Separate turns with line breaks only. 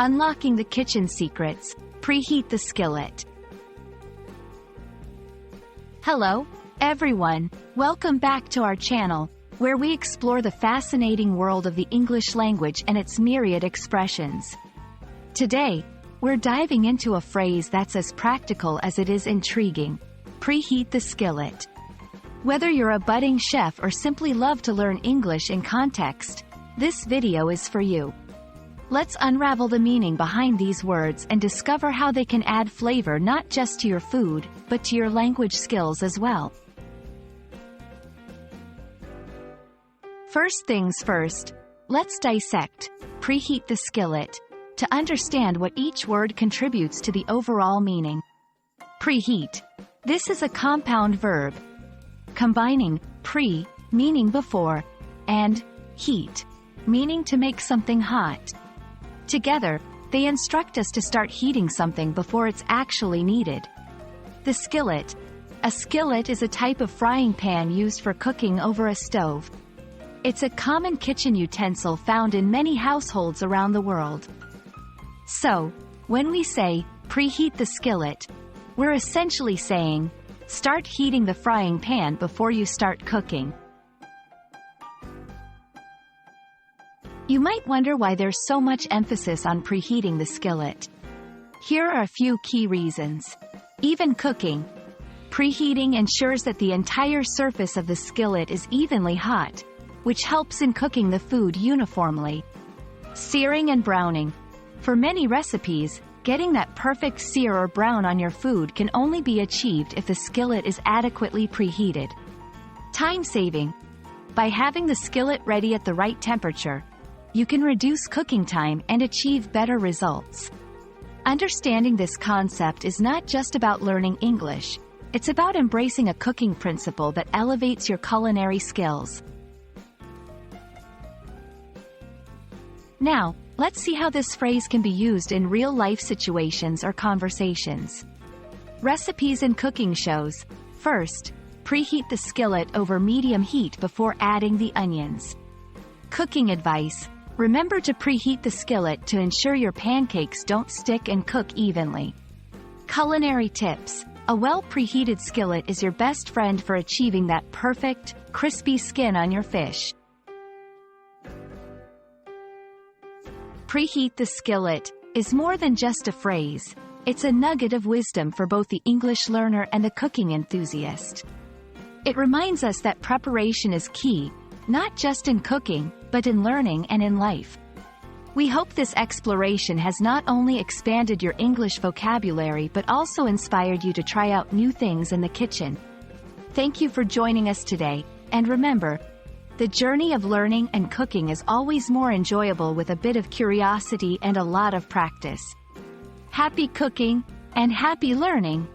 Unlocking the kitchen secrets. Preheat the skillet. Hello, everyone. Welcome back to our channel, where we explore the fascinating world of the English language and its myriad expressions. Today, we're diving into a phrase that's as practical as it is intriguing. Preheat the skillet. Whether you're a budding chef or simply love to learn English in context, this video is for you. Let's unravel the meaning behind these words and discover how they can add flavor not just to your food, but to your language skills as well. First things first, let's dissect preheat the skillet to understand what each word contributes to the overall meaning. Preheat. This is a compound verb, combining pre, meaning before, and heat, meaning to make something hot. Together, they instruct us to start heating something before it's actually needed. The skillet. A skillet is a type of frying pan used for cooking over a stove. It's a common kitchen utensil found in many households around the world. So, when we say, preheat the skillet, we're essentially saying, start heating the frying pan before you start cooking. You might wonder why there's so much emphasis on preheating the skillet. Here are a few key reasons. Even cooking. Preheating ensures that the entire surface of the skillet is evenly hot, which helps in cooking the food uniformly. Searing and browning. For many recipes, getting that perfect sear or brown on your food can only be achieved if the skillet is adequately preheated. Time saving. By having the skillet ready at the right temperature, you can reduce cooking time and achieve better results. Understanding this concept is not just about learning English, it's about embracing a cooking principle that elevates your culinary skills. Now, let's see how this phrase can be used in real-life situations or conversations. Recipes and cooking shows. First, preheat the skillet over medium heat before adding the onions. Cooking advice. Remember to preheat the skillet to ensure your pancakes don't stick and cook evenly. Culinary tips. A well-preheated skillet is your best friend for achieving that perfect, crispy skin on your fish. Preheat the skillet is more than just a phrase. It's a nugget of wisdom for both the English learner and the cooking enthusiast. It reminds us that preparation is key, not just in cooking, but in learning and in life. We hope this exploration has not only expanded your English vocabulary but also inspired you to try out new things in the kitchen. Thank you for joining us today, and remember, the journey of learning and cooking is always more enjoyable with a bit of curiosity and a lot of practice. Happy cooking, and happy learning!